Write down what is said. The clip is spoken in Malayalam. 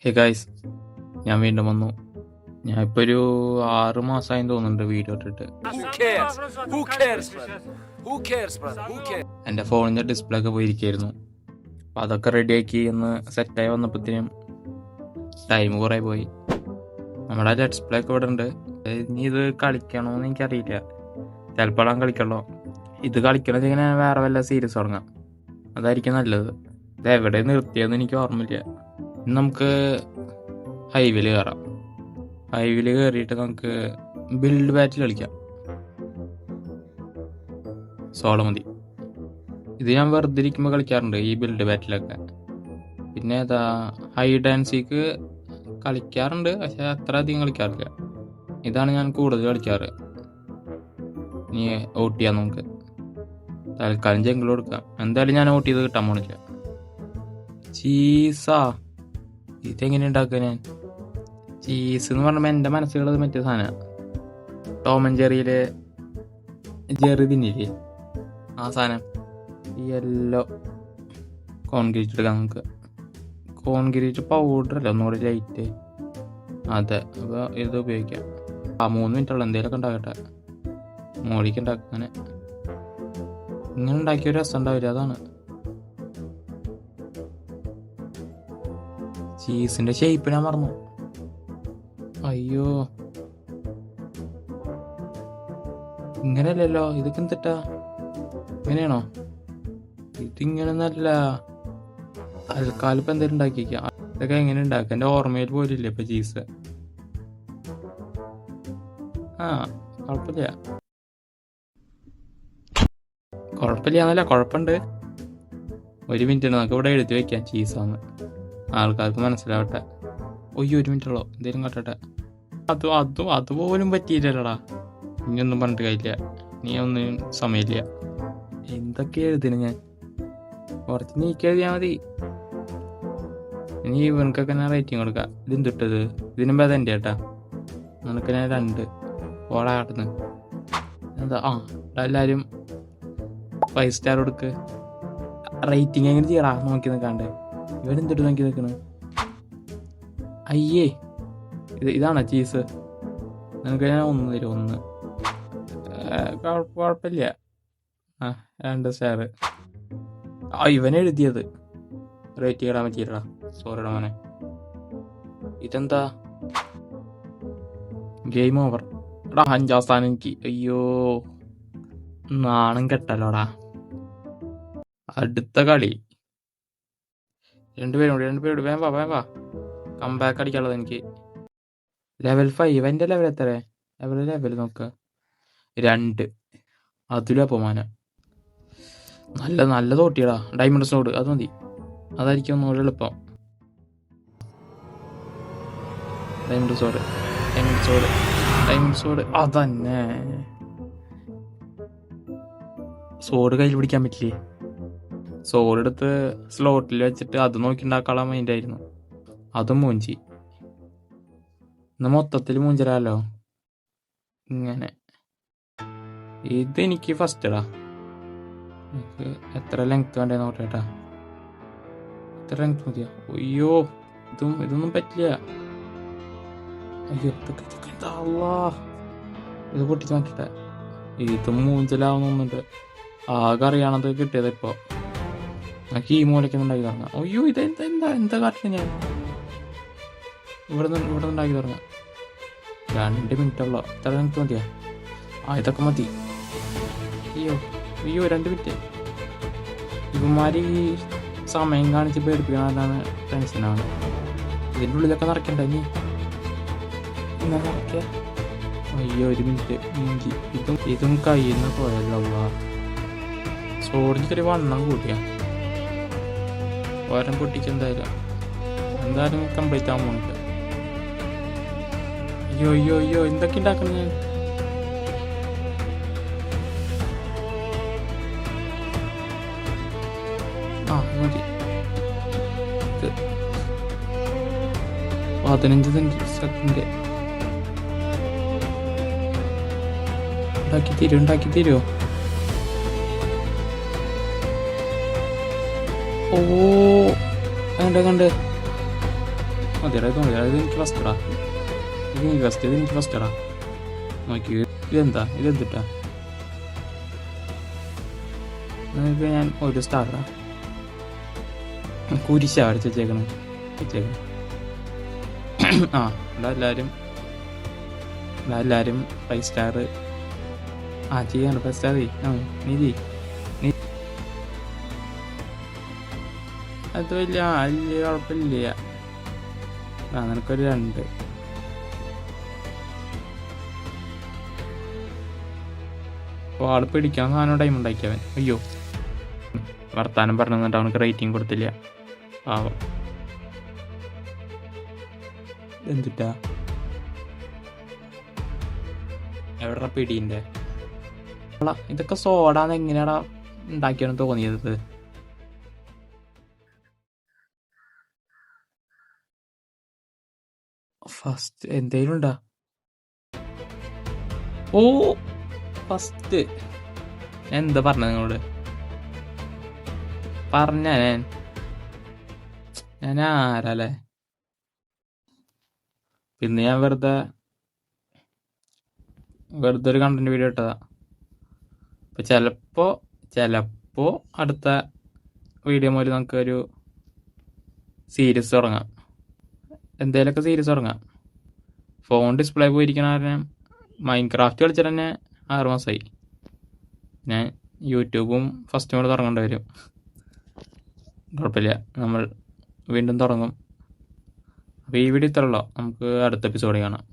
ഹേ ഗൈസ്, ഞാൻ വീണ്ടും വന്നു. ഞാൻ ഇപ്പോൾ ഒരു 6 മാസമായി തോന്നുന്നുണ്ട് വീഡിയോ ഇട്ടിട്ട്. എൻ്റെ ഫോണിൻ്റെ ഡിസ്പ്ലേ ഒക്കെ പോയിരിക്കുകയായിരുന്നു. അപ്പോൾ അതൊക്കെ റെഡിയാക്കി ഒന്ന് സെറ്റായി വന്നപ്പോഴത്തേനും ടൈം കുറേ പോയി. നമ്മുടെ ഡിസ്പ്ലേ ഒക്കെ ഇവിടെ ഉണ്ട്. ഇനി ഇത് കളിക്കണമെന്ന് എനിക്കറിയില്ല. ചിലപ്പോൾ ഞാൻ കളിക്കണോ. ഇത് കളിക്കണമെങ്കിൽ ഞാൻ വേറെ വല്ല സീരീസ് തുടങ്ങാം. അതായിരിക്കും നല്ലത്. ഇത് എവിടെ നിർത്തിയതെന്ന് എനിക്ക് ഓർമ്മയില്ല. നമുക്ക് ഹൈവേയിൽ കയറാം. ഹൈവേയിൽ കയറിയിട്ട് നമുക്ക് ബിൽഡ് ബാറ്റിൽ കളിക്കാം. സോളോ മതി. ഇത് ഞാൻ വെറുതെ ഇരിക്കുമ്പോൾ കളിക്കാറുണ്ട് ഈ ബിൽഡ് ബാറ്റിലൊക്കെ. പിന്നെ ഏതാ ഹൈഡ് ആൻഡ് സീക്ക് കളിക്കാറുണ്ട്, പക്ഷെ അത്ര അധികം കളിക്കാറില്ല. ഇതാണ് ഞാൻ കൂടുതൽ കളിക്കാറ്. ഇനി ഔട്ട് ചെയ്യാം നമുക്ക്. തൽക്കാലം ജംഗിൾ കൊടുക്കാം. എന്തായാലും ഞാൻ ഔട്ട് ചെയ്ത് കിട്ടാൻ പോണില്ല. ചീസാ, ഇതെങ്ങനെ ഉണ്ടാക്കുക ഞാൻ? ചീസ് എന്ന് പറയുമ്പോൾ എൻ്റെ മനസ്സിലുള്ളത് മറ്റേ സാധനമാണ്. ടോം ആൻഡ് ജെറിയിലെ ജെറി തിന്നില്ലേ, ആ സാധനം. യെല്ലോ കോൺക്രീറ്റ് എടുക്കാം നമുക്ക്. കോൺക്രീറ്റ് പൗഡർ അല്ല, ഒന്നുകൂടി ലൈറ്റ്. അതെ, അപ്പോൾ ഇത് ഉപയോഗിക്കാം. 3 മിനിറ്റുള്ള എന്തെങ്കിലുമൊക്കെ ഉണ്ടാകട്ടെ. മോളിക്ക് ഉണ്ടാക്കാൻ ഇങ്ങനെ ഉണ്ടാക്കിയ ഒരു രസം ഉണ്ടാവില്ല, അതാണ്. ചീസിന്റെ ഷേപ്പ് ഞാൻ മറന്നു. അയ്യോ, ഇങ്ങനെയല്ലല്ലോ. ഇതൊക്കെ എന്തിട്ടാ ഇങ്ങനെയാണോ? ഇതിങ്ങനെ നല്ല അൽക്കാലിപ്പം എന്തെങ്കിലും ഉണ്ടാക്കിക്കാം. ഇതൊക്കെ എങ്ങനെ ഉണ്ടാക്കുക എൻ്റെ ഓർമ്മയിൽ പോലില്ല ഇപ്പൊ ചീസ്. കുഴപ്പമില്ല. കുഴപ്പമില്ല, കുഴപ്പമുണ്ട്. 1 മിനിറ്റ് നമുക്ക് ഇവിടെ എഴുതി വെക്കാം ചീസാന്ന്, ആൾക്കാർക്ക് മനസ്സിലാവട്ടെ. 1 മിനിറ്റുള്ളൂ, എന്തേലും കട്ടട്ടെ. അതുപോലും പറ്റിയില്ലടാ. ഇനിയൊന്നും പറഞ്ഞിട്ട് കാര്യമില്ല. നീ ഒന്നും സമയമില്ല. എന്തൊക്കെ എഴുതിന് ഞാൻ? കുറച്ച് നീക്കി എഴുതിയാൽ മതി. ഇനി ഇവനക്കൊക്കെ ഞാൻ റേറ്റിംഗ് കൊടുക്കാം. ഇതെന്തിട്ടത്? ഇതിനും ഭേദം എൻ്റെ ചേട്ടാ. നിനക്ക് ഞാൻ 2 ഓടാ കാട്ടുന്നു. എന്താ എല്ലാവരും 5 സ്റ്റാർ കൊടുക്ക്. റേറ്റിംഗ് എങ്ങനെ ചെയ്യടാ നോക്കി നിൽക്കാണ്ട്. ഇവനെന്തിട്ട് നോക്കി നിൽക്കണ്? അയ്യേ, ഇതാണോ ചീസ്? നിനക്ക് ഞാൻ 1 തരും. 1 കുഴപ്പമില്ല. 2 സ്റ്റാർ. ഇവനെഴുതിയത് റേറ്റ് ചെയ്യടാൻ പറ്റിയില്ലടാ. സോറിടാ മോനെ. ഇതെന്താ? Game over. എടാ 5ാം സ്ഥാനം എനിക്ക്. അയ്യോ, നാണം കെട്ടല്ലോടാ. അടുത്ത കളി. 2 പേരോട് വേം വാ. കംബാക്ക് അടിക്കാനുള്ളത് എനിക്ക്. ലെവൽ 5. എൻ്റെ ലെവൽ എത്ര? ലെവൽ നോക്ക 2. അതിലും അപമാനം. നല്ല തോട്ടിയടാ. ഡയമണ്ട് സോഡ് അത് മതി. അതായിരിക്കും ഒന്നുകൂടെ എളുപ്പം. ഡയമണ്ട് സോഡ് അതന്നെ. സോഡ് കയ്യിൽ പിടിക്കാൻ പറ്റില്ലേ? സോഡ് എടുത്ത് സ്ലോട്ടിൽ വെച്ചിട്ട് അത് നോക്കി ഉണ്ടാക്കാനുള്ള മൈൻഡായിരുന്നു. അതും മൂഞ്ചി. ഇന്ന് മൊത്തത്തിൽ മൂഞ്ചരാലോ. ഇങ്ങനെ ഇതെനിക്ക് ഫസ്റ്റടാ. എനിക്ക് എത്ര ലെങ്ത് വേണ്ടേ നോട്ടേട്ടാ. എത്ര ലെങ്ത് മതിയോ? അയ്യോ, ഇതൊന്നും പറ്റില്ല. അയ്യോ, ഇത് പൊട്ടിച്ച് നോക്കിട്ടെ. ഇത് മൂഞ്ചലാവുന്നുണ്ട്. ആകെ അറിയാണത് കിട്ടിയത് ഇപ്പൊ. എനിക്ക് ഈ മൂലയ്ക്കൊന്നും ഉണ്ടാക്കി തുടങ്ങാം. അയ്യോ, എന്താ കാട്ടില്ല ഞാൻ? ഇവിടെ ഉണ്ടാക്കി തുടങ്ങാം. 2 മിനിറ്റുള്ളൂ. എത്ര മിനിറ്റ് മതിയാ? ഇതൊക്കെ മതി. അയ്യോ 2 മിനിറ്റ്. ഇവന്മാര് ഈ സമയം കാണിച്ച് പേടിപ്പിക്കണതാണ് ടെൻഷനാണ്. ഇതിൻ്റെ ഉള്ളിലൊക്കെ നിറയ്ക്കണ്ട ഇനി. നിറയ്ക്ക. അയ്യോ 1 മിനിറ്റ് മൂഞ്ചി. ഇതും കയ്യിൽ നിന്ന് പോയല്ലോ. സോറിന് ഒരു വണ്ണം കൂട്ടിയാ ഓരം പൊട്ടിച്ചെന്തായാലും കംപ്ലീറ്റ് ആവാൻ പോണില്ല. അയ്യോ എന്തൊക്കെ ഉണ്ടാക്കണം ഞാൻ? മതി. 15 സെക്കൻഡ് ഉണ്ടാക്കി തരുമോ? കണ്ട് മതിയടാ ഇത് മതിയടാ, ഇത് എനിക്ക് ഫസ്റ്റടാ, ഇത് എനിക്ക് ഫസ്റ്റടാ. നോക്കി ഇതെന്തിട്ടാ നിങ്ങൾക്ക് ഞാൻ ഒരു സ്റ്റാറാ കുരിശാ വരച്ച് വെച്ചേക്കണം. ആ എല്ലാവരും 5 സ്റ്റാർ ചെയ്യണ്ട. 5 സ്റ്റാർ നീ അത് വലിയ കുഴപ്പമില്ല. നിനക്കൊരു 2. അപ്പോൾ ആൾ പിടിക്കാൻ സാധനം ടൈം ഉണ്ടാക്കിയവൻ. അയ്യോ വർത്താനം പറഞ്ഞു തന്നിട്ട് അവനക്ക് റേറ്റിംഗ് കൊടുത്തില്ല. പാവം. എന്തിട്ടാ എവിടെ പിടീൻ്റെ ഇതൊക്കെ സോഡാന്ന് എങ്ങനെയാടാ ഉണ്ടാക്കിയാണെന്ന് തോന്നിയത്? ഫസ്റ്റ് എന്തേലും ഉണ്ടാ? ഓ ഫസ്റ്റ് ഞാൻ എന്താ പറഞ്ഞത് നിങ്ങളോട്? പറഞ്ഞ ഞാൻ ആരല്ലേ? പിന്നെ ഞാൻ വെറുതെ ഒരു കണ്ടന്റ് വീഡിയോ ഇട്ടതാ. അപ്പൊ ചിലപ്പോ അടുത്ത വീഡിയോ മുതൽ നമുക്കൊരു സീരീസ് തുടങ്ങാം. എന്തേലൊക്കെ സീരീസ് തുടങ്ങാം. ഫോൺ ഡിസ്പ്ലേ പോയിരിക്കണ കാരണം മൈൻക്രാഫ്റ്റ് കളിച്ചിട്ട് തന്നെ 6 മാസമായി. ഞാൻ യൂട്യൂബും ഫസ്റ്റ് കൂടെ തുടങ്ങേണ്ടി വരും. കുഴപ്പമില്ല, നമ്മൾ വീണ്ടും തുടങ്ങും. അപ്പോൾ ഈ വീഡിയോ ഇത്രയുള്ളൂ. നമുക്ക് അടുത്ത എപ്പിസോഡ് കാണാം.